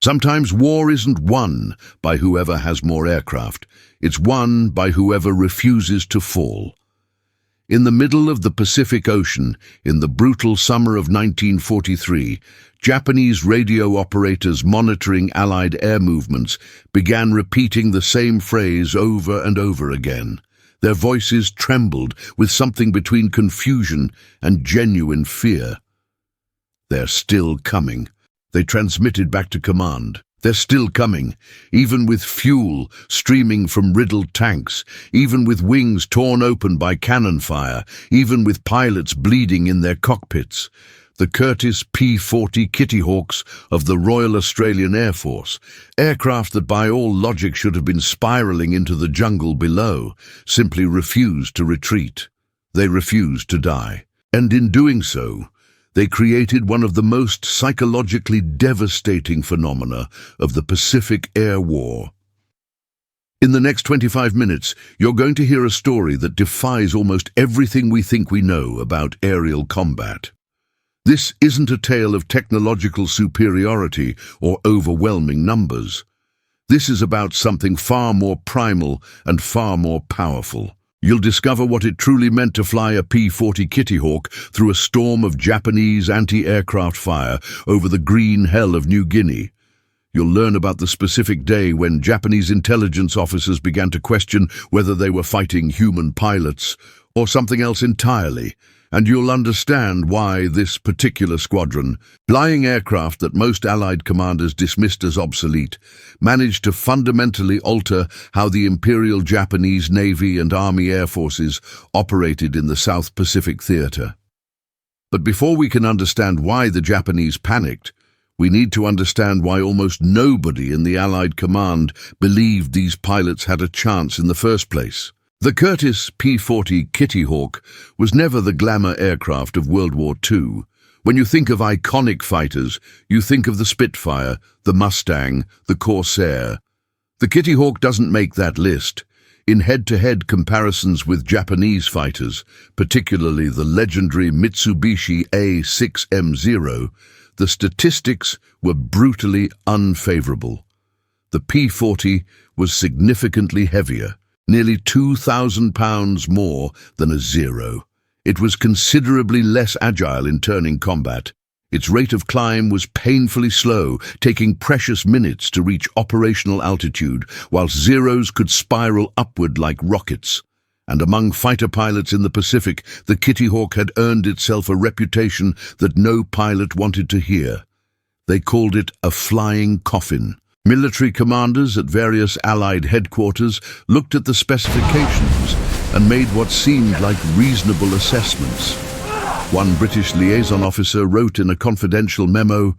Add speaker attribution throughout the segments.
Speaker 1: Sometimes war isn't won by whoever has more aircraft. It's won by whoever refuses to fall. In the middle of the Pacific Ocean, in the brutal summer of 1943, Japanese radio operators monitoring Allied air movements began repeating the same phrase over and over again. Their voices trembled with something between confusion and genuine fear. "They're still coming," they transmitted back to command. "They're still coming, even with fuel streaming from riddled tanks, even with wings torn open by cannon fire, even with pilots bleeding in their cockpits." The Curtiss P-40 Kitty Hawks of the Royal Australian Air Force, aircraft that by all logic should have been spiraling into the jungle below, simply refused to retreat. They refused to die. And in doing so, they created one of the most psychologically devastating phenomena of the Pacific Air War. In the next 25 minutes, you're going to hear a story that defies almost everything we think we know about aerial combat. This isn't a tale of technological superiority or overwhelming numbers. This is about something far more primal and far more powerful. You'll discover what it truly meant to fly a P-40 Kitty Hawk through a storm of Japanese anti-aircraft fire over the green hell of New Guinea. You'll learn about the specific day when Japanese intelligence officers began to question whether they were fighting human pilots or something else entirely. And you'll understand why this particular squadron, flying aircraft that most Allied commanders dismissed as obsolete, managed to fundamentally alter how the Imperial Japanese Navy and Army Air Forces operated in the South Pacific Theater. But before we can understand why the Japanese panicked, we need to understand why almost nobody in the Allied command believed these pilots had a chance in the first place. The Curtiss P-40 Kitty Hawk was never the glamour aircraft of World War II. When you think of iconic fighters, you think of the Spitfire, the Mustang, the Corsair. The Kitty Hawk doesn't make that list. In head-to-head comparisons with Japanese fighters, particularly the legendary Mitsubishi A6M0, the statistics were brutally unfavorable. The P-40 was significantly heavier, nearly 2,000 pounds more than a Zero. It was considerably less agile in turning combat. Its rate of climb was painfully slow, taking precious minutes to reach operational altitude, whilst Zeros could spiral upward like rockets. And among fighter pilots in the Pacific, the Kitty Hawk had earned itself a reputation that no pilot wanted to hear. They called it a flying coffin. Military commanders at various Allied headquarters looked at the specifications and made what seemed like reasonable assessments. One British liaison officer wrote in a confidential memo,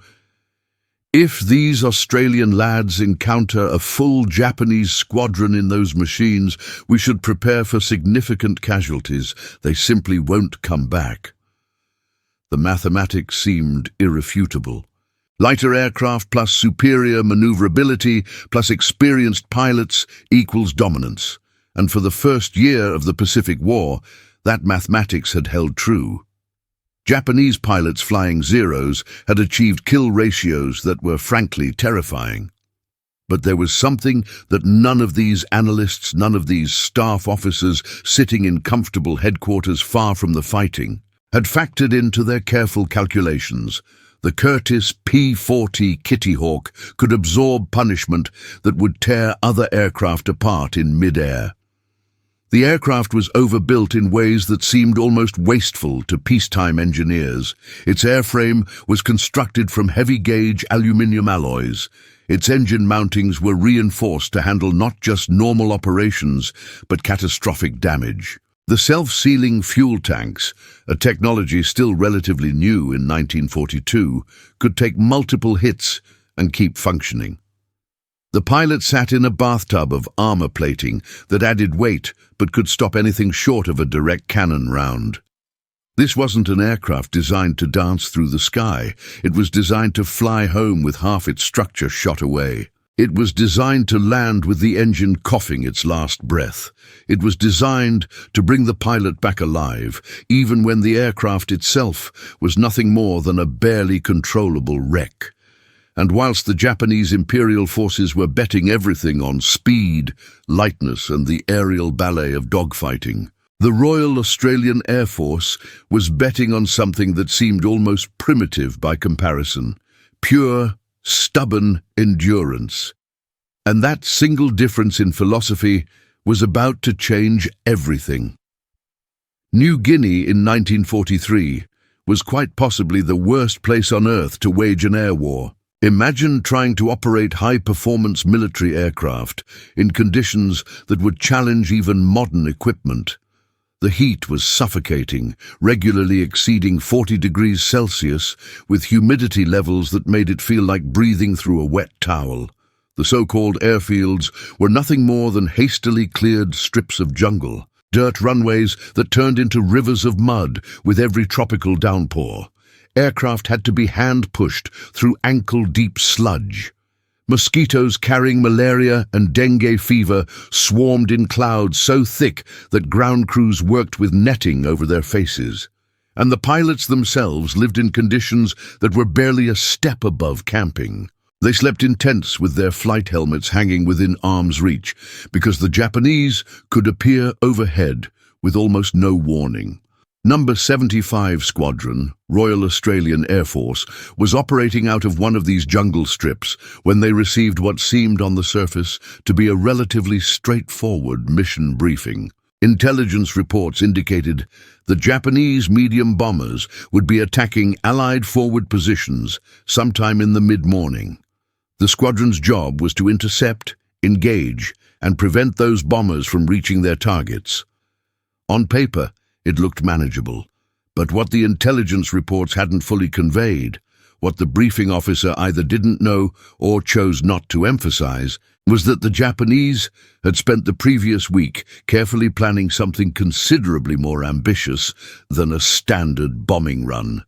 Speaker 1: "If these Australian lads encounter a full Japanese squadron in those machines, we should prepare for significant casualties. They simply won't come back." The mathematics seemed irrefutable. Lighter aircraft plus superior maneuverability plus experienced pilots equals dominance. And for the first year of the Pacific War, that mathematics had held true. Japanese pilots flying Zeros had achieved kill ratios that were frankly terrifying. But there was something that none of these analysts, none of these staff officers sitting in comfortable headquarters far from the fighting, had factored into their careful calculations. The Curtiss P-40 Kitty Hawk could absorb punishment that would tear other aircraft apart in mid-air. The aircraft was overbuilt in ways that seemed almost wasteful to peacetime engineers. Its airframe was constructed from heavy-gauge aluminium alloys. Its engine mountings were reinforced to handle not just normal operations, but catastrophic damage. The self-sealing fuel tanks, a technology still relatively new in 1942, could take multiple hits and keep functioning. The pilot sat in a bathtub of armor plating that added weight but could stop anything short of a direct cannon round. This wasn't an aircraft designed to dance through the sky. It was designed to fly home with half its structure shot away. It was designed to land with the engine coughing its last breath. It was designed to bring the pilot back alive, even when the aircraft itself was nothing more than a barely controllable wreck. And whilst the Japanese imperial forces were betting everything on speed, lightness, and the aerial ballet of dogfighting, the Royal Australian Air Force was betting on something that seemed almost primitive by comparison: pure, stubborn endurance. And that single difference in philosophy was about to change everything. New Guinea in 1943 was quite possibly the worst place on Earth to wage an air war. Imagine trying to operate high-performance military aircraft in conditions that would challenge even modern equipment. The heat was suffocating, regularly exceeding 40 degrees Celsius, with humidity levels that made it feel like breathing through a wet towel. The so-called airfields were nothing more than hastily cleared strips of jungle, dirt runways that turned into rivers of mud with every tropical downpour. Aircraft had to be hand-pushed through ankle-deep sludge. Mosquitoes carrying malaria and dengue fever swarmed in clouds so thick that ground crews worked with netting over their faces. And the pilots themselves lived in conditions that were barely a step above camping. They slept in tents with their flight helmets hanging within arm's reach, because the Japanese could appear overhead with almost no warning. Number 75 Squadron, Royal Australian Air Force, was operating out of one of these jungle strips when they received what seemed on the surface to be a relatively straightforward mission briefing. Intelligence reports indicated the Japanese medium bombers would be attacking Allied forward positions sometime in the mid-morning. The squadron's job was to intercept, engage, and prevent those bombers from reaching their targets. On paper, it looked manageable, but what the intelligence reports hadn't fully conveyed, what the briefing officer either didn't know or chose not to emphasize, was that the Japanese had spent the previous week carefully planning something considerably more ambitious than a standard bombing run.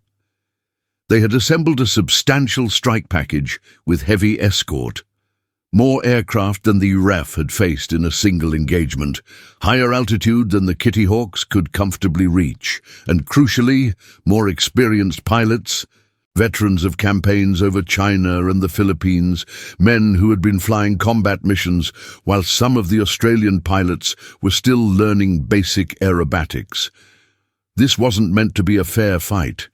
Speaker 1: They had assembled a substantial strike package with heavy escort, more aircraft than the RAF had faced in a single engagement, higher altitude than the Kitty Hawks could comfortably reach, and crucially, more experienced pilots, veterans of campaigns over China and the Philippines, men who had been flying combat missions while some of the Australian pilots were still learning basic aerobatics. This wasn't meant to be a fair fight.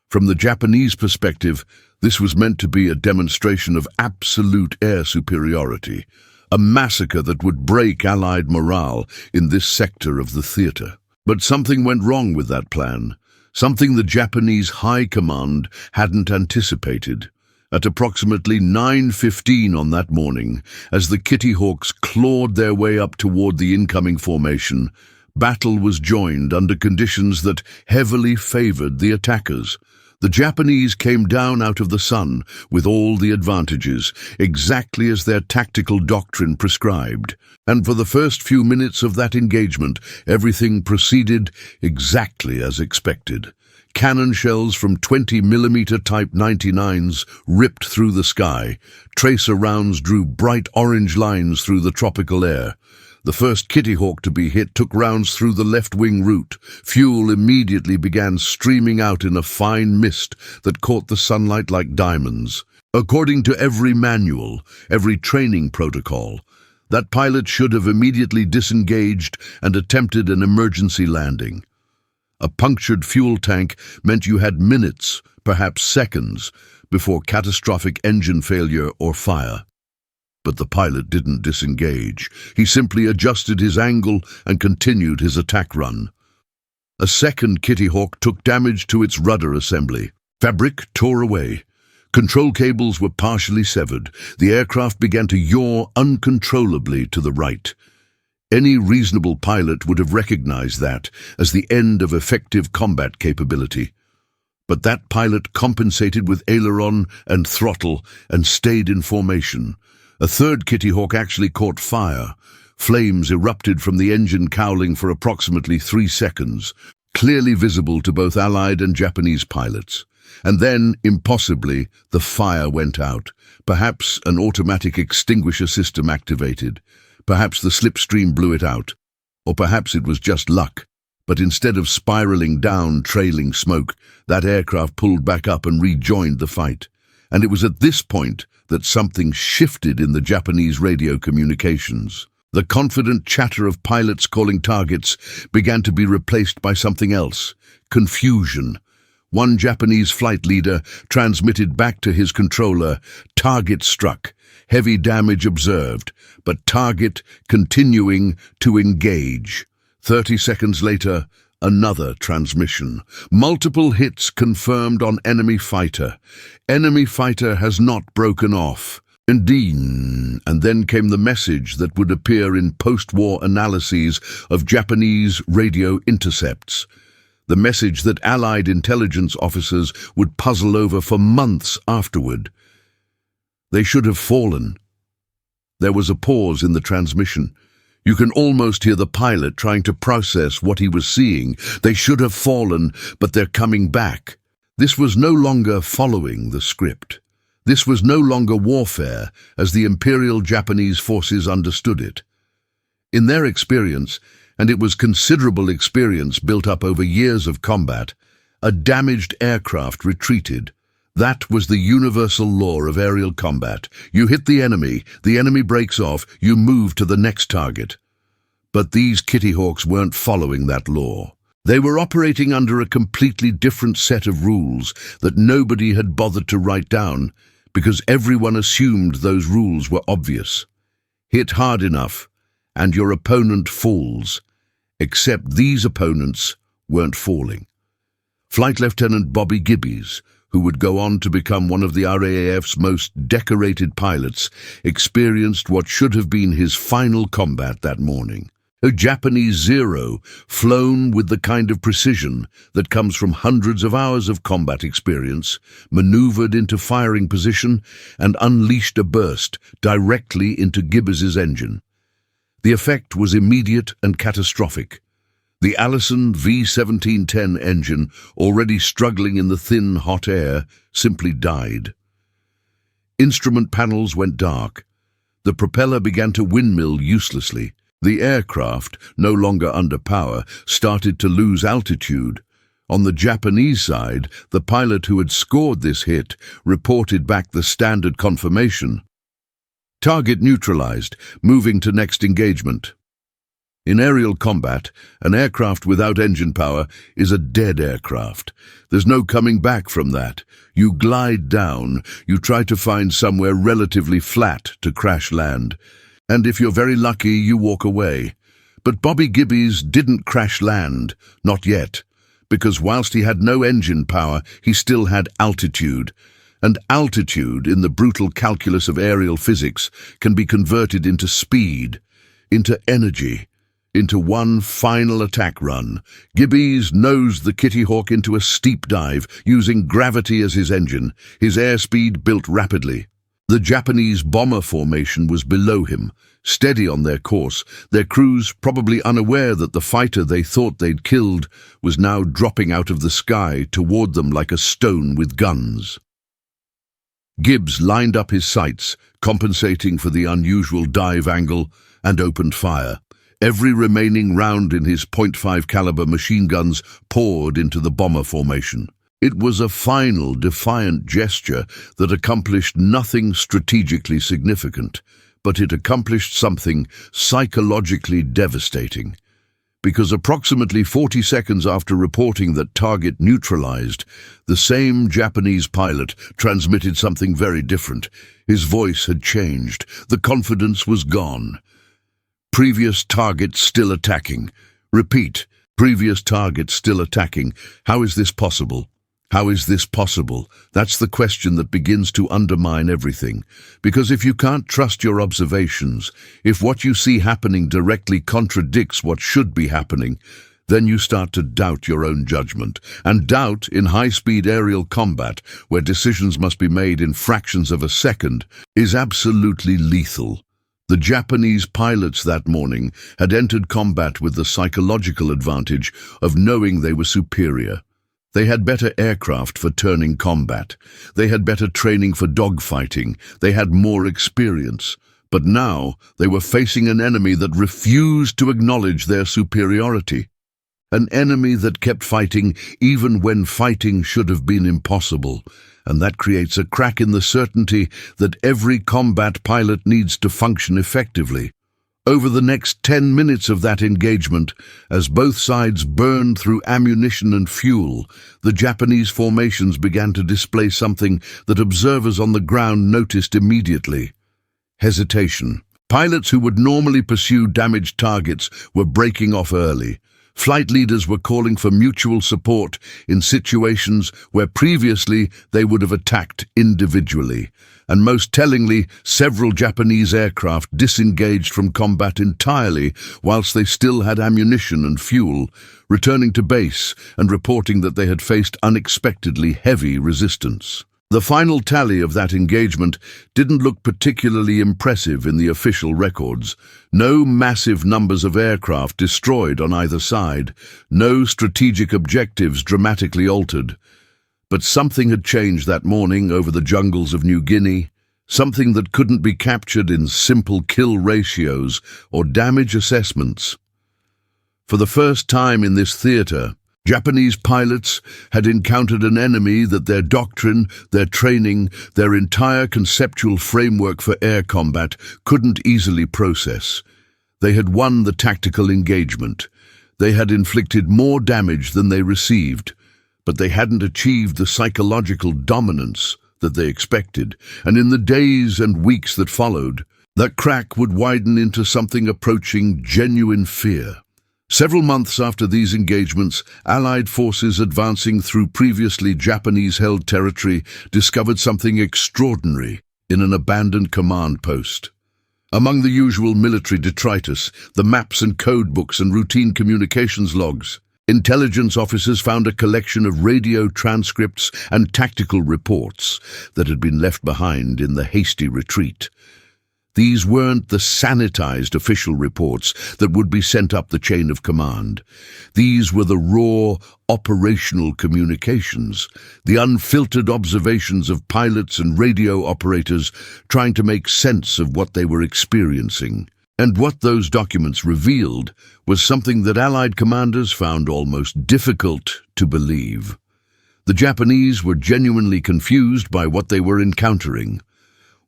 Speaker 1: From the Japanese perspective, this was meant to be a demonstration of absolute air superiority, a massacre that would break Allied morale in this sector of the theatre. But something went wrong with that plan, something the Japanese High Command hadn't anticipated. At approximately 9:15 on that morning, as the Kitty Hawks clawed their way up toward the incoming formation, battle was joined under conditions that heavily favored the attackers. The Japanese came down out of the sun with all the advantages, exactly as their tactical doctrine prescribed. And for the first few minutes of that engagement, everything proceeded exactly as expected. Cannon shells from 20mm Type 99s ripped through the sky. Tracer rounds drew bright orange lines through the tropical air. The first Kitty Hawk to be hit took rounds through the left-wing route. Fuel immediately began streaming out in a fine mist that caught the sunlight like diamonds. According to every manual, every training protocol, that pilot should have immediately disengaged and attempted an emergency landing. A punctured fuel tank meant you had minutes, perhaps seconds, before catastrophic engine failure or fire. But the pilot didn't disengage. He simply adjusted his angle and continued his attack run. A second Kitty Hawk took damage to its rudder assembly. Fabric tore away. Control cables were partially severed. The aircraft began to yaw uncontrollably to the right. Any reasonable pilot would have recognized that as the end of effective combat capability. But that pilot compensated with aileron and throttle and stayed in formation. A third Kitty Hawk actually caught fire. Flames erupted from the engine cowling for approximately 3 seconds, clearly visible to both Allied and Japanese pilots. And then, impossibly, the fire went out. Perhaps an automatic extinguisher system activated. Perhaps the slipstream blew it out. Or perhaps it was just luck. But instead of spiraling down, trailing smoke, that aircraft pulled back up and rejoined the fight. And it was at this point that something shifted in the Japanese radio communications. The confident chatter of pilots calling targets began to be replaced by something else: confusion. One Japanese flight leader transmitted back to his controller, "Target struck, heavy damage observed, but target continuing to engage." 30 seconds later, another transmission. "Multiple hits confirmed on enemy fighter. Enemy fighter has not broken off." Indeed, and then came the message that would appear in post-war analyses of Japanese radio intercepts. The message that Allied intelligence officers would puzzle over for months afterward. "They should have fallen." There was a pause in the transmission. You can almost hear the pilot trying to process what he was seeing. "They should have fallen, but they're coming back." This was no longer following the script. This was no longer warfare as the Imperial Japanese forces understood it. In their experience, and it was considerable experience built up over years of combat, a damaged aircraft retreated. That was the universal law of aerial combat. You hit the enemy breaks off, you move to the next target. But these Kitty Hawks weren't following that law. They were operating under a completely different set of rules that nobody had bothered to write down, because everyone assumed those rules were obvious. Hit hard enough, and your opponent falls. Except these opponents weren't falling. Flight Lieutenant Bobby Gibbies, who would go on to become one of the RAAF's most decorated pilots, experienced what should have been his final combat that morning. A Japanese Zero, flown with the kind of precision that comes from hundreds of hours of combat experience, maneuvered into firing position and unleashed a burst directly into Gibbs's engine. The effect was immediate and catastrophic. The Allison V1710 engine, already struggling in the thin, hot air, simply died. Instrument panels went dark. The propeller began to windmill uselessly. The aircraft, no longer under power, started to lose altitude. On the Japanese side, the pilot who had scored this hit reported back the standard confirmation: "Target neutralized, moving to next engagement." In aerial combat, an aircraft without engine power is a dead aircraft. There's no coming back from that. You glide down, you try to find somewhere relatively flat to crash land. And if you're very lucky, you walk away. But Bobby Gibbies didn't crash land, not yet, because whilst he had no engine power, he still had altitude. And altitude, in the brutal calculus of aerial physics, can be converted into speed, into energy, into one final attack run. Gibbies nosed the Kitty Hawk into a steep dive, using gravity as his engine. His airspeed built rapidly. The Japanese bomber formation was below him, steady on their course, their crews probably unaware that the fighter they thought they'd killed was now dropping out of the sky toward them like a stone with guns. Gibbs lined up his sights, compensating for the unusual dive angle, and opened fire. Every remaining round in his .5 caliber machine guns poured into the bomber formation. It was a final, defiant gesture that accomplished nothing strategically significant, but it accomplished something psychologically devastating. Because approximately 40 seconds after reporting that target neutralized, the same Japanese pilot transmitted something very different. His voice had changed. The confidence was gone. "Previous target still attacking. Repeat, previous target still attacking. How is this possible? How is this possible?" That's the question that begins to undermine everything. Because if you can't trust your observations, if what you see happening directly contradicts what should be happening, then you start to doubt your own judgment. And doubt in high-speed aerial combat, where decisions must be made in fractions of a second, is absolutely lethal. The Japanese pilots that morning had entered combat with the psychological advantage of knowing they were superior. They had better aircraft for turning combat. They had better training for dogfighting. They had more experience. But now they were facing an enemy that refused to acknowledge their superiority. An enemy that kept fighting even when fighting should have been impossible, and that creates a crack in the certainty that every combat pilot needs to function effectively. Over the next 10 minutes of that engagement, as both sides burned through ammunition and fuel, the Japanese formations began to display something that observers on the ground noticed immediately: hesitation. Pilots who would normally pursue damaged targets were breaking off early. Flight leaders were calling for mutual support in situations where previously they would have attacked individually. And most tellingly, several Japanese aircraft disengaged from combat entirely whilst they still had ammunition and fuel, returning to base and reporting that they had faced unexpectedly heavy resistance. The final tally of that engagement didn't look particularly impressive in the official records. No massive numbers of aircraft destroyed on either side, no strategic objectives dramatically altered. But something had changed that morning over the jungles of New Guinea, something that couldn't be captured in simple kill ratios or damage assessments. For the first time in this theater, Japanese pilots had encountered an enemy that their doctrine, their training, their entire conceptual framework for air combat couldn't easily process. They had won the tactical engagement. They had inflicted more damage than they received, but they hadn't achieved the psychological dominance that they expected, and in the days and weeks that followed, that crack would widen into something approaching genuine fear. Several months after these engagements, Allied forces advancing through previously Japanese-held territory discovered something extraordinary in an abandoned command post. Among the usual military detritus, the maps and code books and routine communications logs, intelligence officers found a collection of radio transcripts and tactical reports that had been left behind in the hasty retreat. These weren't the sanitized official reports that would be sent up the chain of command. These were the raw, operational communications, the unfiltered observations of pilots and radio operators trying to make sense of what they were experiencing. And what those documents revealed was something that Allied commanders found almost difficult to believe. The Japanese were genuinely confused by what they were encountering.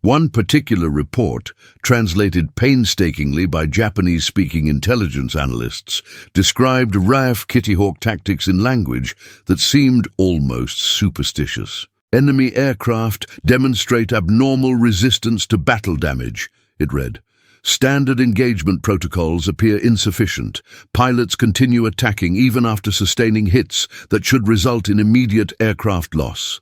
Speaker 1: One particular report, translated painstakingly by Japanese-speaking intelligence analysts, described RAF Kitty Hawk tactics in language that seemed almost superstitious. Enemy aircraft demonstrate abnormal resistance to battle damage, it read. Standard engagement protocols appear insufficient. Pilots continue attacking even after sustaining hits that should result in immediate aircraft loss.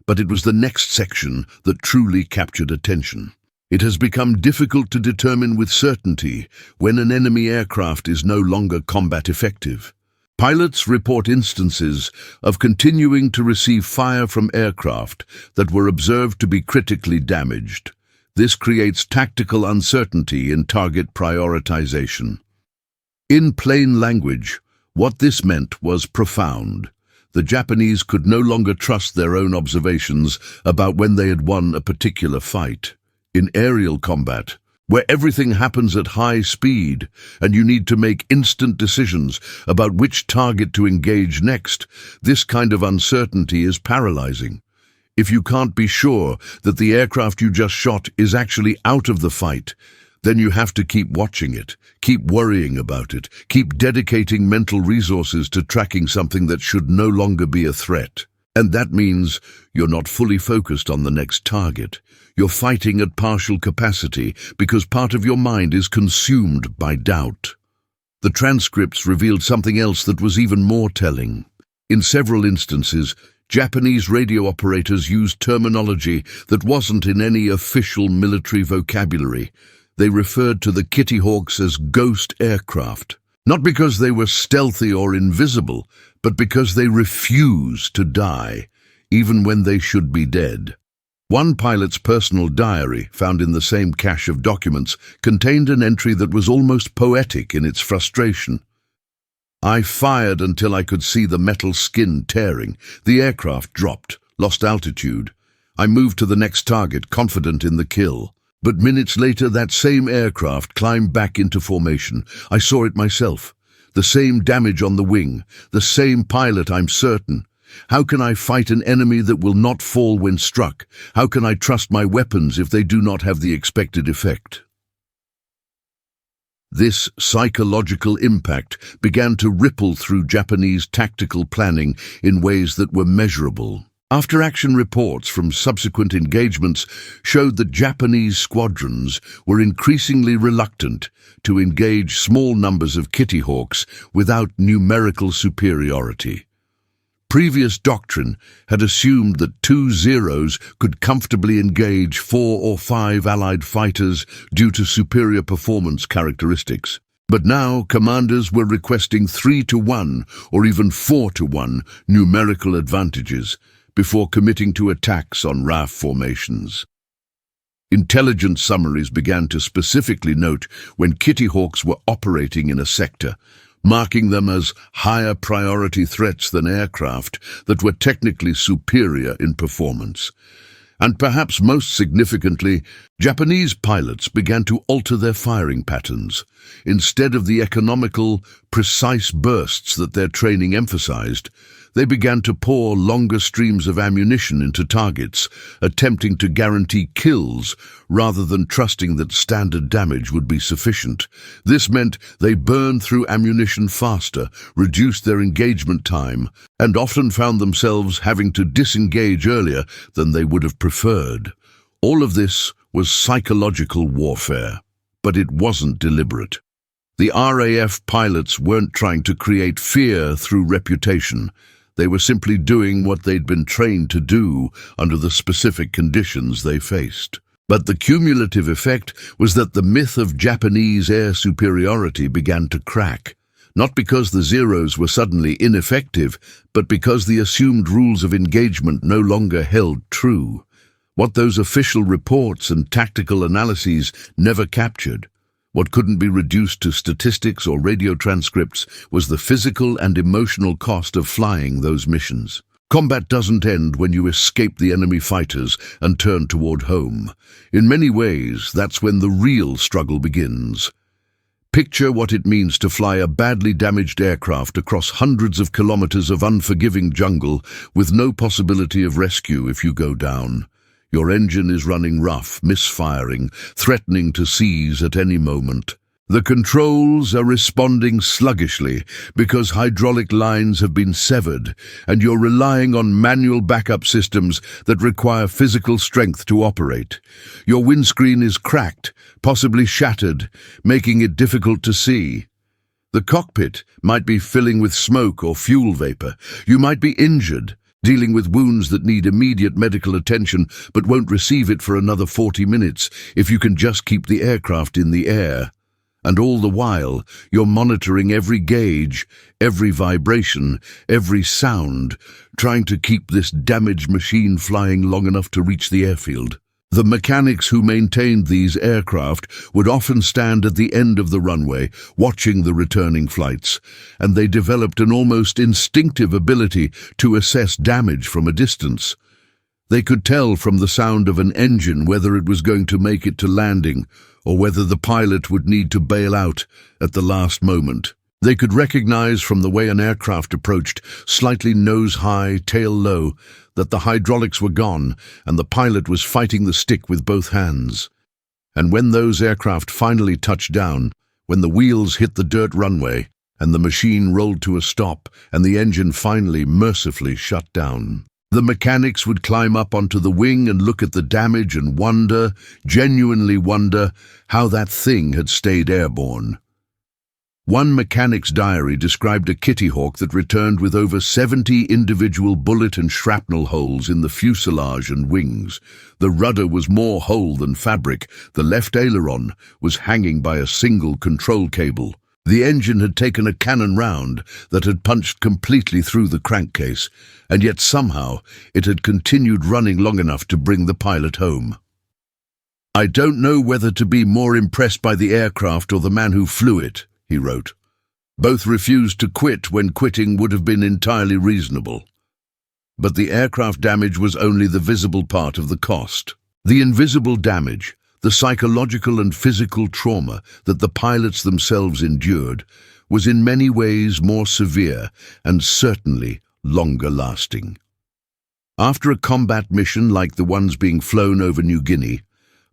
Speaker 1: But it was the next section that truly captured attention. It has become difficult to determine with certainty when an enemy aircraft is no longer combat effective. Pilots report instances of continuing to receive fire from aircraft that were observed to be critically damaged. This creates tactical uncertainty in target prioritization. In plain language, what this meant was profound. The Japanese could no longer trust their own observations about when they had won a particular fight. In aerial combat, where everything happens at high speed and you need to make instant decisions about which target to engage next, this kind of uncertainty is paralyzing. If you can't be sure that the aircraft you just shot is actually out of the fight, then you have to keep watching it, keep worrying about it, keep dedicating mental resources to tracking something that should no longer be a threat. And that means you're not fully focused on the next target. You're fighting at partial capacity because part of your mind is consumed by doubt. The transcripts revealed something else that was even more telling. In several instances, Japanese radio operators used terminology that wasn't in any official military vocabulary. They referred to the Kitty Hawks as ghost aircraft, not because they were stealthy or invisible, but because they refused to die, even when they should be dead. One pilot's personal diary, found in the same cache of documents, contained an entry that was almost poetic in its frustration. I fired until I could see the metal skin tearing. The aircraft dropped, lost altitude. I moved to the next target, confident in the kill. But minutes later, that same aircraft climbed back into formation. I saw it myself. The same damage on the wing, the same pilot, I'm certain. How can I fight an enemy that will not fall when struck? How can I trust my weapons if they do not have the expected effect? This psychological impact began to ripple through Japanese tactical planning in ways that were measurable. After-action reports from subsequent engagements showed that Japanese squadrons were increasingly reluctant to engage small numbers of Kitty Hawks without numerical superiority. Previous doctrine had assumed that 2 Zeros could comfortably engage 4 or 5 Allied fighters due to superior performance characteristics. But now commanders were requesting 3-to-1 or even 4-to-1 numerical advantages before committing to attacks on RAF formations. Intelligence summaries began to specifically note when Kitty Hawks were operating in a sector, marking them as higher priority threats than aircraft that were technically superior in performance. And perhaps most significantly, Japanese pilots began to alter their firing patterns. Instead of the economical, precise bursts that their training emphasized, they began to pour longer streams of ammunition into targets, attempting to guarantee kills rather than trusting that standard damage would be sufficient. This meant they burned through ammunition faster, reduced their engagement time, and often found themselves having to disengage earlier than they would have preferred. All of this was psychological warfare, but it wasn't deliberate. The RAF pilots weren't trying to create fear through reputation. They were simply doing what they'd been trained to do under the specific conditions they faced. But the cumulative effect was that the myth of Japanese air superiority began to crack, not because the Zeros were suddenly ineffective, but because the assumed rules of engagement no longer held true. What those official reports and tactical analyses never captured, what couldn't be reduced to statistics or radio transcripts, was the physical and emotional cost of flying those missions. Combat doesn't end when you escape the enemy fighters and turn toward home. In many ways, that's when the real struggle begins. Picture what it means to fly a badly damaged aircraft across hundreds of kilometers of unforgiving jungle with no possibility of rescue if you go down. Your engine is running rough, misfiring, threatening to seize at any moment. The controls are responding sluggishly because hydraulic lines have been severed, and you're relying on manual backup systems that require physical strength to operate. Your windscreen is cracked, possibly shattered, making it difficult to see. The cockpit might be filling with smoke or fuel vapor. You might be injured, dealing with wounds that need immediate medical attention but won't receive it for another 40 minutes if you can just keep the aircraft in the air. And all the while, you're monitoring every gauge, every vibration, every sound, trying to keep this damaged machine flying long enough to reach the airfield. The mechanics who maintained these aircraft would often stand at the end of the runway, watching the returning flights, and they developed an almost instinctive ability to assess damage from a distance. They could tell from the sound of an engine whether it was going to make it to landing, or whether the pilot would need to bail out at the last moment. They could recognize from the way an aircraft approached, slightly nose-high, tail-low, that the hydraulics were gone and the pilot was fighting the stick with both hands. And when those aircraft finally touched down, when the wheels hit the dirt runway and the machine rolled to a stop and the engine finally mercifully shut down, the mechanics would climb up onto the wing and look at the damage and wonder, genuinely wonder, how that thing had stayed airborne. One mechanic's diary described a Kitty Hawk that returned with over 70 individual bullet and shrapnel holes in the fuselage and wings. The rudder was more hole than fabric. The left aileron was hanging by a single control cable. The engine had taken a cannon round that had punched completely through the crankcase, and yet somehow it had continued running long enough to bring the pilot home. "I don't know whether to be more impressed by the aircraft or the man who flew it," he wrote. "Both refused to quit when quitting would have been entirely reasonable." But the aircraft damage was only the visible part of the cost. The invisible damage, the psychological and physical trauma that the pilots themselves endured, was in many ways more severe and certainly longer lasting. After a combat mission like the ones being flown over New Guinea,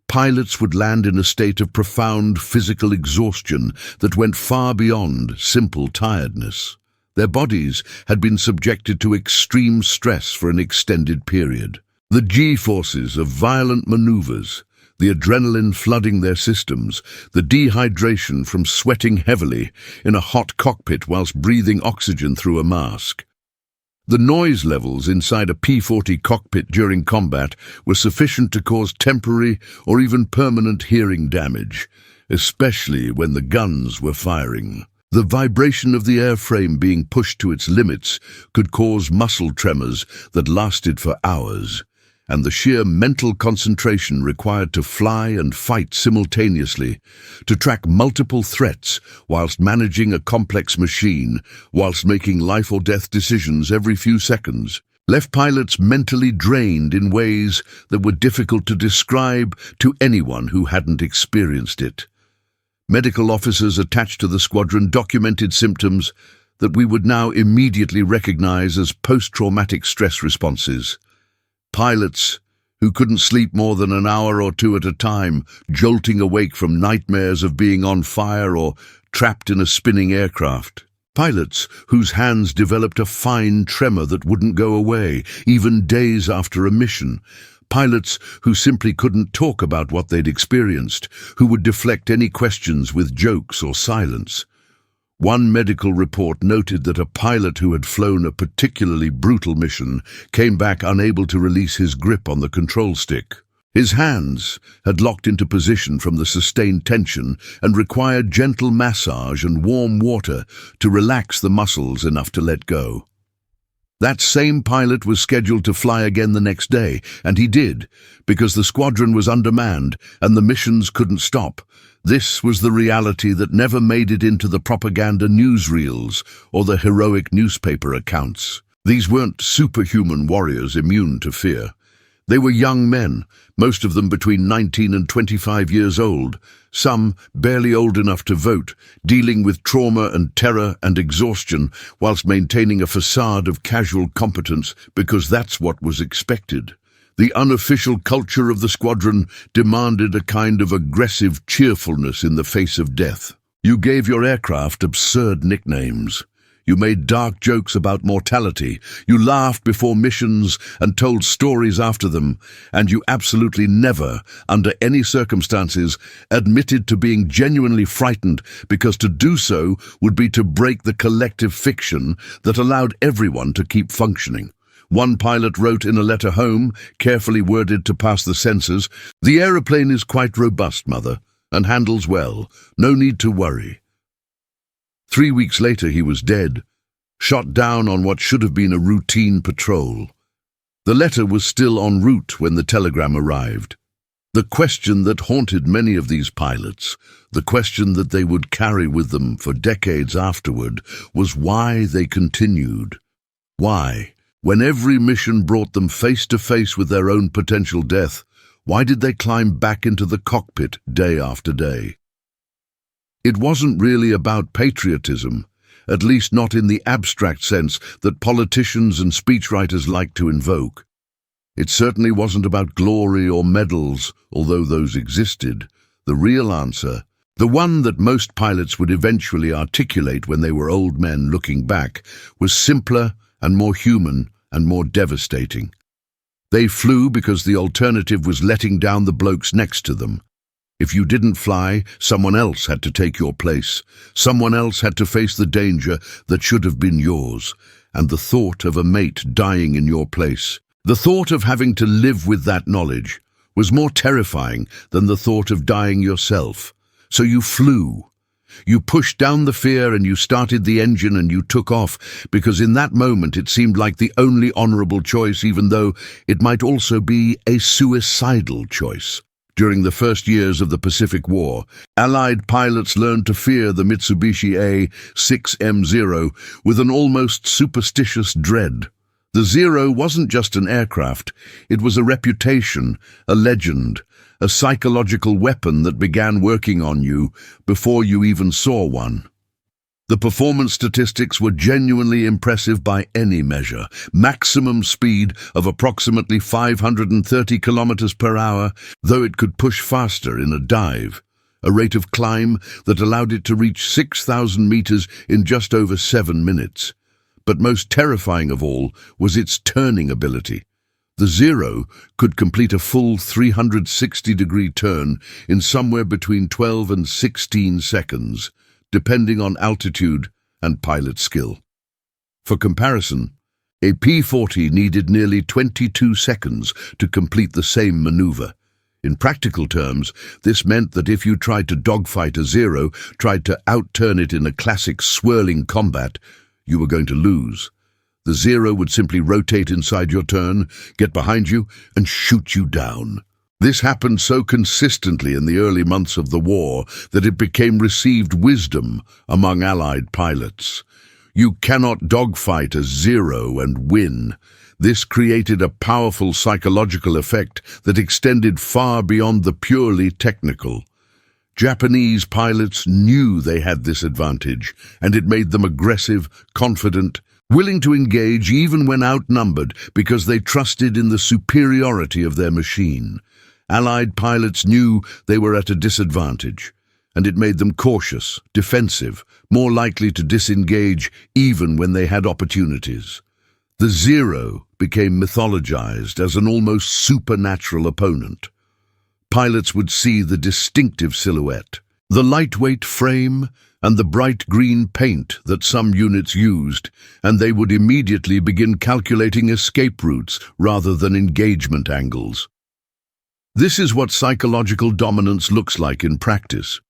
Speaker 1: pilots would land in a state of profound physical exhaustion that went far beyond simple tiredness. Their bodies had been subjected to extreme stress for an extended period. The G-forces of violent maneuvers, the adrenaline flooding their systems, the dehydration from sweating heavily in a hot cockpit whilst breathing oxygen through a mask. The noise levels inside a P-40 cockpit during combat were sufficient to cause temporary or even permanent hearing damage, especially when the guns were firing. The vibration of the airframe being pushed to its limits could cause muscle tremors that lasted for hours, and the sheer mental concentration required to fly and fight simultaneously, to track multiple threats whilst managing a complex machine, whilst making life or death decisions every few seconds, left pilots mentally drained in ways that were difficult to describe to anyone who hadn't experienced it. Medical officers attached to the squadron documented symptoms that we would now immediately recognize as post-traumatic stress responses. Pilots who couldn't sleep more than an hour or two at a time, jolting awake from nightmares of being on fire or trapped in a spinning aircraft. Pilots whose hands developed a fine tremor that wouldn't go away, even days after a mission. Pilots who simply couldn't talk about what they'd experienced, who would deflect any questions with jokes or silence. One medical report noted that a pilot who had flown a particularly brutal mission came back unable to release his grip on the control stick. His hands had locked into position from the sustained tension and required gentle massage and warm water to relax the muscles enough to let go. That same pilot was scheduled to fly again the next day, and he did, because the squadron was undermanned and the missions couldn't stop. This was the reality that never made it into the propaganda newsreels or the heroic newspaper accounts. These weren't superhuman warriors immune to fear. They were young men, most of them between 19 and 25 years old, some barely old enough to vote, dealing with trauma and terror and exhaustion whilst maintaining a facade of casual competence because that's what was expected. The unofficial culture of the squadron demanded a kind of aggressive cheerfulness in the face of death. You gave your aircraft absurd nicknames. You made dark jokes about mortality. You laughed before missions and told stories after them. And you absolutely never, under any circumstances, admitted to being genuinely frightened, because to do so would be to break the collective fiction that allowed everyone to keep functioning. One pilot wrote in a letter home, carefully worded to pass the censors, "The aeroplane is quite robust, Mother, and handles well. No need to worry." 3 weeks later he was dead, shot down on what should have been a routine patrol. The letter was still en route when the telegram arrived. The question that haunted many of these pilots, the question that they would carry with them for decades afterward, was why they continued. Why, when every mission brought them face to face with their own potential death, why did they climb back into the cockpit day after day? It wasn't really about patriotism, at least not in the abstract sense that politicians and speechwriters like to invoke. It certainly wasn't about glory or medals, although those existed. The real answer, the one that most pilots would eventually articulate when they were old men looking back, was simpler and more human and more devastating. They flew because the alternative was letting down the blokes next to them. If you didn't fly, someone else had to take your place. Someone else had to face the danger that should have been yours, and the thought of a mate dying in your place, the thought of having to live with that knowledge, was more terrifying than the thought of dying yourself. So you flew. You pushed down the fear and you started the engine and you took off, because in that moment it seemed like the only honorable choice, even though it might also be a suicidal choice. During the first years of the Pacific War, Allied pilots learned to fear the Mitsubishi A-6M0 with an almost superstitious dread. The Zero wasn't just an aircraft, it was a reputation, a legend, a psychological weapon that began working on you before you even saw one. The performance statistics were genuinely impressive by any measure. Maximum speed of approximately 530 kilometers per hour, though it could push faster in a dive. A rate of climb that allowed it to reach 6,000 meters in just over 7 minutes. But most terrifying of all was its turning ability. The Zero could complete a full 360-degree turn in somewhere between 12 and 16 seconds, depending on altitude and pilot skill. For comparison, a P-40 needed nearly 22 seconds to complete the same maneuver. In practical terms, this meant that if you tried to dogfight a Zero, tried to outturn it in a classic swirling combat, you were going to lose. The Zero would simply rotate inside your turn, get behind you, and shoot you down. This happened so consistently in the early months of the war that it became received wisdom among Allied pilots. You cannot dogfight a Zero and win. This created a powerful psychological effect that extended far beyond the purely technical. Japanese pilots knew they had this advantage, and it made them aggressive, confident, willing to engage even when outnumbered because they trusted in the superiority of their machine. Allied pilots knew they were at a disadvantage, and it made them cautious, defensive, more likely to disengage even when they had opportunities. The Zero became mythologized as an almost supernatural opponent. Pilots would see the distinctive silhouette, the lightweight frame, and the bright green paint that some units used, and they would immediately begin calculating escape routes rather than engagement angles. This is what psychological dominance looks like in practice.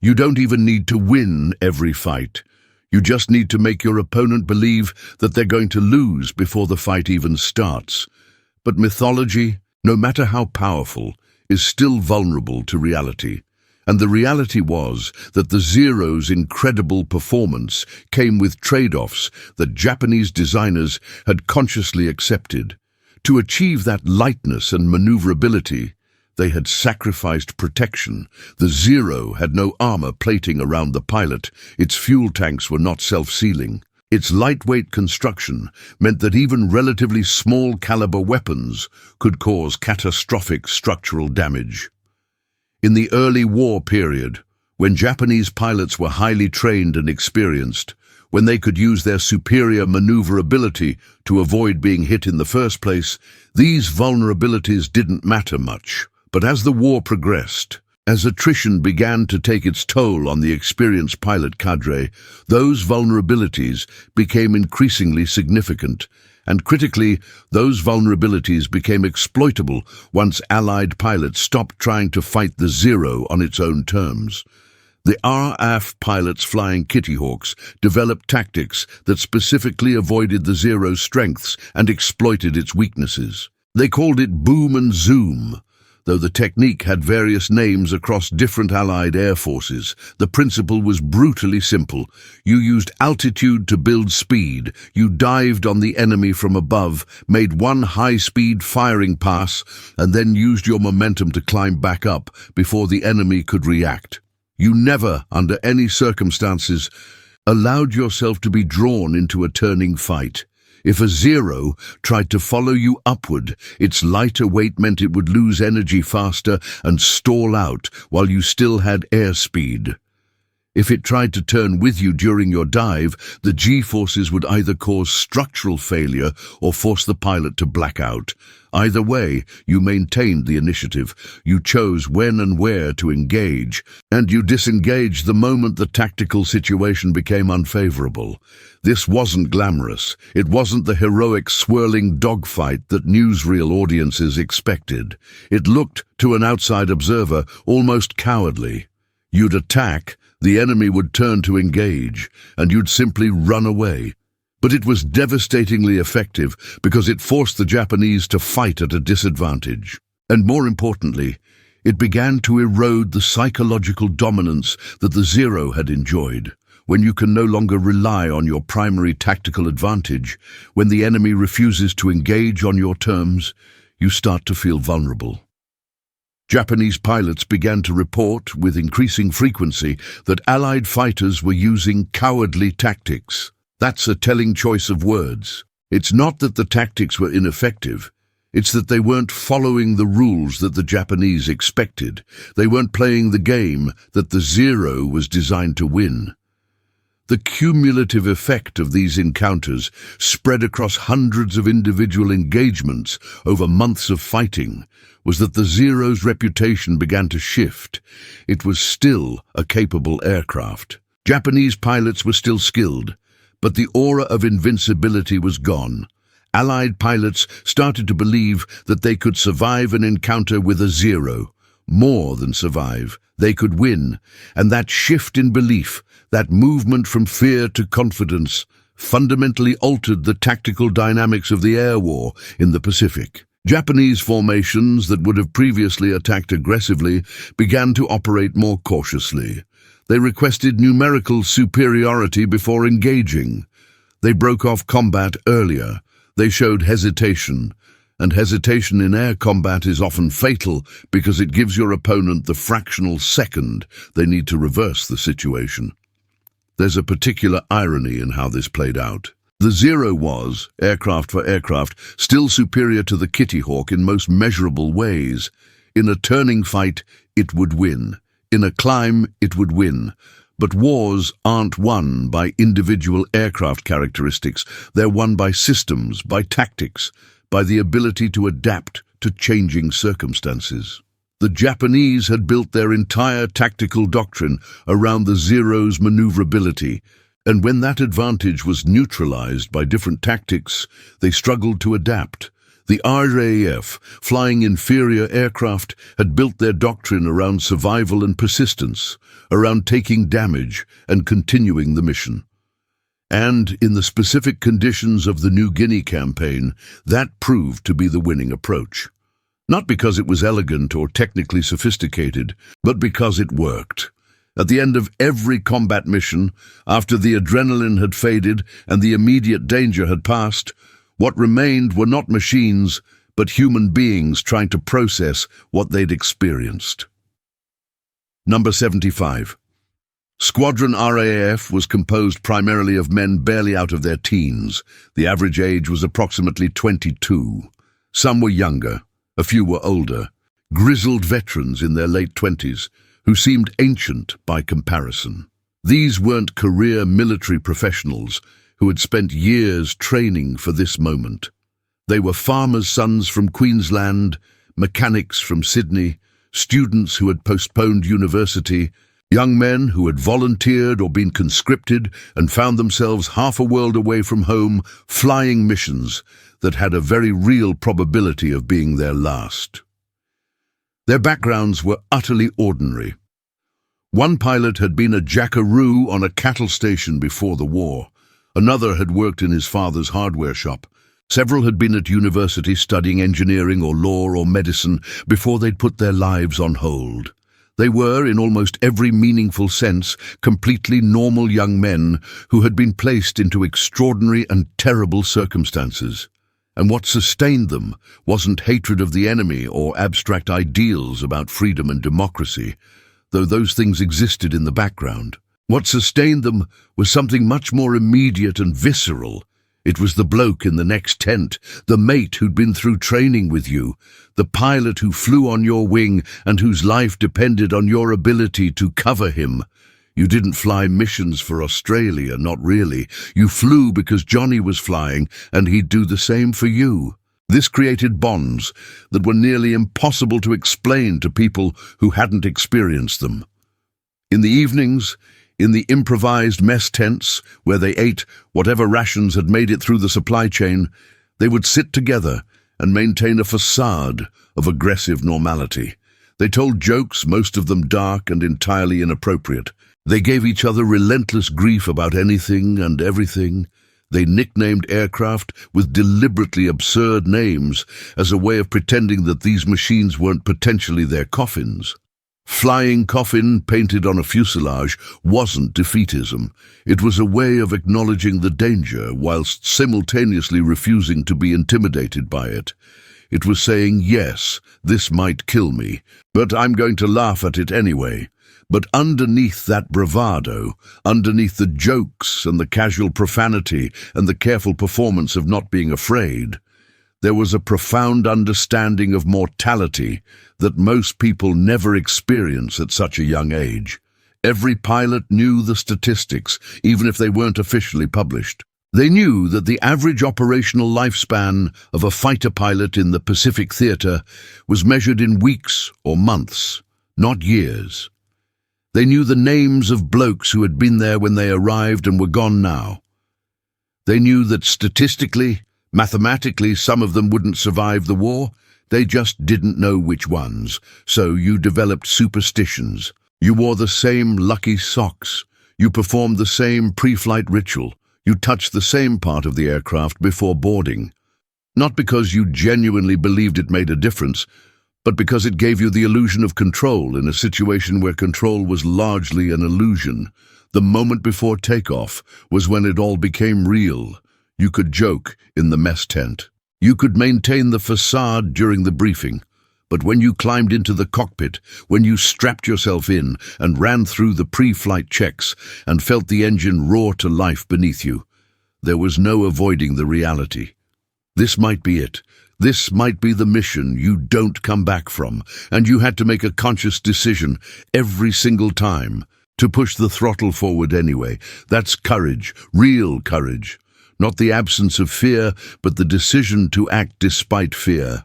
Speaker 1: You don't even need to win every fight. You just need to make your opponent believe that they're going to lose before the fight even starts. But mythology, no matter how powerful, is still vulnerable to reality. And the reality was that the Zero's incredible performance came with trade-offs that Japanese designers had consciously accepted. To achieve that lightness and maneuverability, they had sacrificed protection. The Zero had no armor plating around the pilot. Its fuel tanks were not self-sealing. Its lightweight construction meant that even relatively small caliber weapons could cause catastrophic structural damage. In the early war period, when Japanese pilots were highly trained and experienced, when they could use their superior maneuverability to avoid being hit in the first place, these vulnerabilities didn't matter much. But as the war progressed, as attrition began to take its toll on the experienced pilot cadre, those vulnerabilities became increasingly significant, and critically, those vulnerabilities became exploitable once Allied pilots stopped trying to fight the Zero on its own terms. The RAF pilots flying Kitty Hawks developed tactics that specifically avoided the Zero's strengths and exploited its weaknesses. They called it boom and zoom. Though the technique had various names across different Allied air forces, the principle was brutally simple. You used altitude to build speed. You dived on the enemy from above, made one high-speed firing pass, and then used your momentum to climb back up before the enemy could react. You never, under any circumstances, allowed yourself to be drawn into a turning fight. If a Zero tried to follow you upward, its lighter weight meant it would lose energy faster and stall out while you still had airspeed. If it tried to turn with you during your dive, the G-forces would either cause structural failure or force the pilot to black out. Either way, you maintained the initiative. You chose when and where to engage, and you disengaged the moment the tactical situation became unfavorable. This wasn't glamorous. It wasn't the heroic swirling dogfight that newsreel audiences expected. It looked, to an outside observer, almost cowardly. You'd attack, the enemy would turn to engage, and you'd simply run away. But it was devastatingly effective because it forced the Japanese to fight at a disadvantage. And more importantly, it began to erode the psychological dominance that the Zero had enjoyed. When you can no longer rely on your primary tactical advantage, when the enemy refuses to engage on your terms, you start to feel vulnerable. Japanese pilots began to report with increasing frequency that Allied fighters were using cowardly tactics. That's a telling choice of words. It's not that the tactics were ineffective. It's that they weren't following the rules that the Japanese expected. They weren't playing the game that the Zero was designed to win. The cumulative effect of these encounters, spread across hundreds of individual engagements over months of fighting, was that the Zero's reputation began to shift. It was still a capable aircraft. Japanese pilots were still skilled, but the aura of invincibility was gone. Allied pilots started to believe that they could survive an encounter with a Zero. More than survive, they could win, and that shift in belief, that movement from fear to confidence, fundamentally altered the tactical dynamics of the air war in the Pacific. Japanese formations that would have previously attacked aggressively began to operate more cautiously. They requested numerical superiority before engaging. They broke off combat earlier. They showed hesitation, and hesitation in air combat is often fatal because it gives your opponent the fractional second they need to reverse the situation. There's a particular irony in how this played out. The Zero was, aircraft for aircraft, still superior to the Kitty Hawk in most measurable ways. In a turning fight, it would win. In a climb, it would win. But wars aren't won by individual aircraft characteristics. They're won by systems, by tactics, by the ability to adapt to changing circumstances. The Japanese had built their entire tactical doctrine around the Zero's maneuverability, and when that advantage was neutralized by different tactics, they struggled to adapt. The RAF, flying inferior aircraft, had built their doctrine around survival and persistence, around taking damage and continuing the mission. And in the specific conditions of the New Guinea campaign, that proved to be the winning approach. Not because it was elegant or technically sophisticated, but because it worked. At the end of every combat mission, after the adrenaline had faded and the immediate danger had passed, what remained were not machines, but human beings trying to process what they'd experienced. Number 75. Squadron RAF was composed primarily of men barely out of their teens. The average age was approximately 22. Some were younger, a few were older, grizzled veterans in their late 20s, who seemed ancient by comparison. These weren't career military professionals who had spent years training for this moment. They were farmers' sons from Queensland, mechanics from Sydney, students who had postponed university, young men who had volunteered or been conscripted and found themselves half a world away from home, flying missions that had a very real probability of being their last. Their backgrounds were utterly ordinary. One pilot had been a jackaroo on a cattle station before the war. Another had worked in his father's hardware shop. Several had been at university studying engineering or law or medicine before they'd put their lives on hold. They were, in almost every meaningful sense, completely normal young men who had been placed into extraordinary and terrible circumstances. And what sustained them wasn't hatred of the enemy or abstract ideals about freedom and democracy, though those things existed in the background. What sustained them was something much more immediate and visceral. It was the bloke in the next tent, the mate who'd been through training with you, the pilot who flew on your wing and whose life depended on your ability to cover him. You didn't fly missions for Australia, not really. You flew because Johnny was flying, and he'd do the same for you. This created bonds that were nearly impossible to explain to people who hadn't experienced them. In the evenings, in the improvised mess tents, where they ate whatever rations had made it through the supply chain, they would sit together and maintain a facade of aggressive normality. They told jokes, most of them dark and entirely inappropriate. They gave each other relentless grief about anything and everything. They nicknamed aircraft with deliberately absurd names as a way of pretending that these machines weren't potentially their coffins. Flying coffin painted on a fuselage wasn't defeatism. It was a way of acknowledging the danger whilst simultaneously refusing to be intimidated by it. It was saying, yes, this might kill me, but I'm going to laugh at it anyway. But underneath that bravado, underneath the jokes and the casual profanity and the careful performance of not being afraid, there was a profound understanding of mortality that most people never experience at such a young age. Every pilot knew the statistics, even if they weren't officially published. They knew that the average operational lifespan of a fighter pilot in the Pacific theater was measured in weeks or months, not years. They knew the names of blokes who had been there when they arrived and were gone now. They knew that statistically, mathematically, some of them wouldn't survive the war. They just didn't know which ones. So you developed superstitions. You wore the same lucky socks. You performed the same pre-flight ritual. You touched the same part of the aircraft before boarding. Not because you genuinely believed it made a difference, but because it gave you the illusion of control in a situation where control was largely an illusion. The moment before takeoff was when it all became real. You could joke in the mess tent. You could maintain the facade during the briefing. But when you climbed into the cockpit, when you strapped yourself in and ran through the pre-flight checks and felt the engine roar to life beneath you, there was no avoiding the reality. This might be it. This might be the mission you don't come back from, and you had to make a conscious decision every single time to push the throttle forward anyway. That's courage, real courage. Not the absence of fear, but the decision to act despite fear.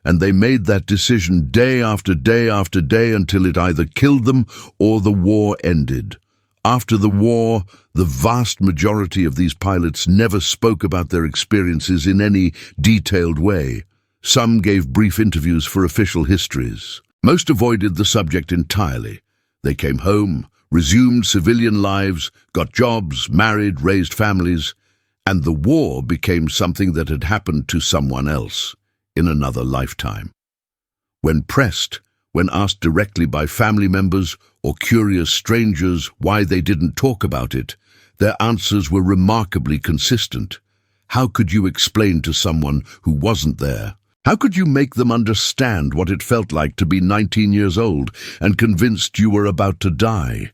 Speaker 1: And they made that decision day after day after day until it either killed them or the war ended. After the war, the vast majority of these pilots never spoke about their experiences in any detailed way. Some gave brief interviews for official histories. Most avoided the subject entirely. They came home, resumed civilian lives, got jobs, married, raised families, and the war became something that had happened to someone else in another lifetime. When pressed, when asked directly by family members or curious strangers why they didn't talk about it, their answers were remarkably consistent. How could you explain to someone who wasn't there? How could you make them understand what it felt like to be 19 years old and convinced you were about to die?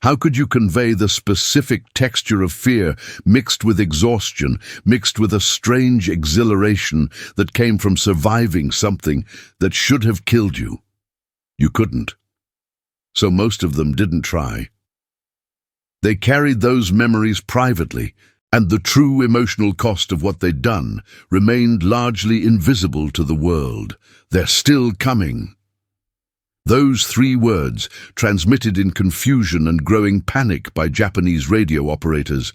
Speaker 1: How could you convey the specific texture of fear mixed with exhaustion, mixed with a strange exhilaration that came from surviving something that should have killed you? You couldn't. So most of them didn't try. They carried those memories privately, and the true emotional cost of what they'd done remained largely invisible to the world. They're still coming. Those 3 words, transmitted in confusion and growing panic by Japanese radio operators,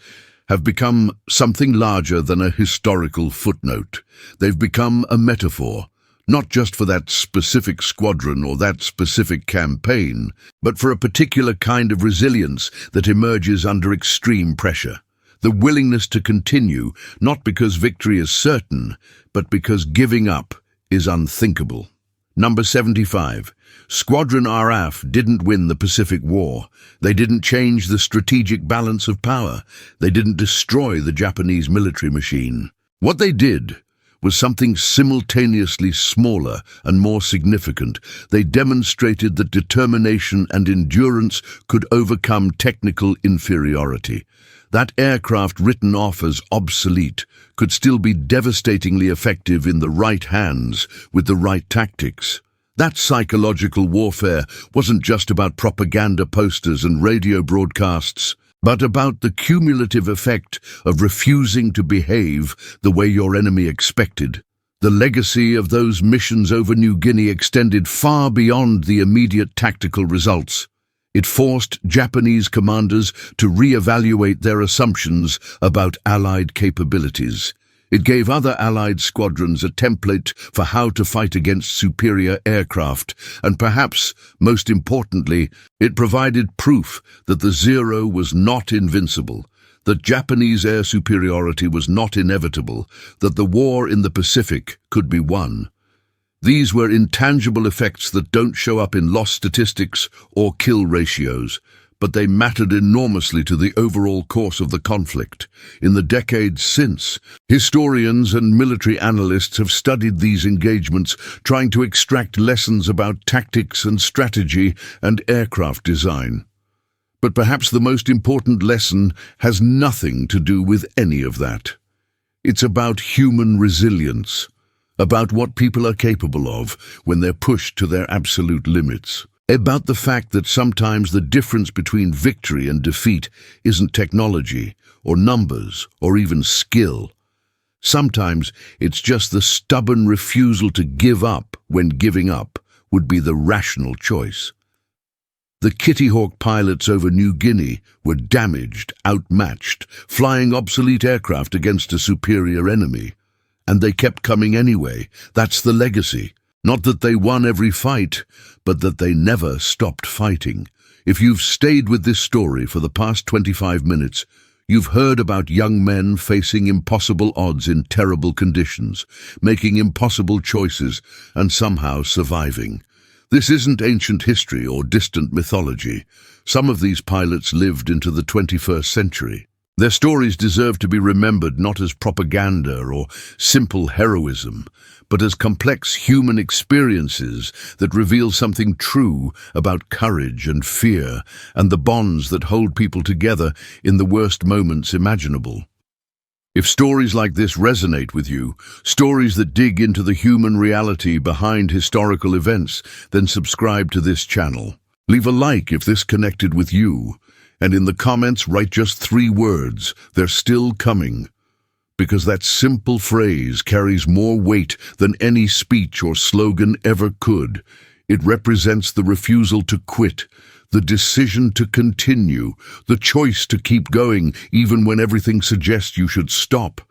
Speaker 1: have become something larger than a historical footnote. They've become a metaphor, not just for that specific squadron or that specific campaign, but for a particular kind of resilience that emerges under extreme pressure. The willingness to continue, not because victory is certain, but because giving up is unthinkable. Number 75. Squadron RAF didn't win the Pacific War. They didn't change the strategic balance of power. They didn't destroy the Japanese military machine. What they did was something simultaneously smaller and more significant. They demonstrated that determination and endurance could overcome technical inferiority. That aircraft written off as obsolete could still be devastatingly effective in the right hands with the right tactics. That psychological warfare wasn't just about propaganda posters and radio broadcasts, but about the cumulative effect of refusing to behave the way your enemy expected. The legacy of those missions over New Guinea extended far beyond the immediate tactical results. It forced Japanese commanders to re-evaluate their assumptions about Allied capabilities. It gave other Allied squadrons a template for how to fight against superior aircraft, and perhaps, most importantly, it provided proof that the Zero was not invincible, that Japanese air superiority was not inevitable, that the war in the Pacific could be won. These were intangible effects that don't show up in loss statistics or kill ratios, but they mattered enormously to the overall course of the conflict. In the decades since, historians and military analysts have studied these engagements, trying to extract lessons about tactics and strategy and aircraft design. But perhaps the most important lesson has nothing to do with any of that. It's about human resilience, about what people are capable of when they're pushed to their absolute limits. About the fact that sometimes the difference between victory and defeat isn't technology, or numbers, or even skill. Sometimes it's just the stubborn refusal to give up when giving up would be the rational choice. The Kitty Hawk pilots over New Guinea were damaged, outmatched, flying obsolete aircraft against a superior enemy. And they kept coming anyway. That's the legacy. Not that they won every fight, but that they never stopped fighting. If you've stayed with this story for the past 25 minutes, you've heard about young men facing impossible odds in terrible conditions, making impossible choices, and somehow surviving. This isn't ancient history or distant mythology. Some of these pilots lived into the 21st century. Their stories deserve to be remembered not as propaganda or simple heroism, but as complex human experiences that reveal something true about courage and fear and the bonds that hold people together in the worst moments imaginable. If stories like this resonate with you, stories that dig into the human reality behind historical events, then subscribe to this channel. Leave a like if this connected with you, and in the comments write just 3 words, "They're still coming." Because that simple phrase carries more weight than any speech or slogan ever could. It represents the refusal to quit, the decision to continue, the choice to keep going even when everything suggests you should stop.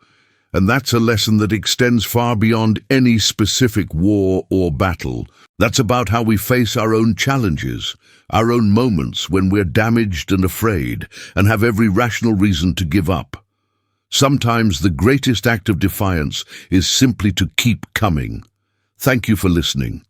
Speaker 1: And that's a lesson that extends far beyond any specific war or battle. That's about how we face our own challenges, our own moments when we're damaged and afraid and have every rational reason to give up. Sometimes the greatest act of defiance is simply to keep coming. Thank you for listening.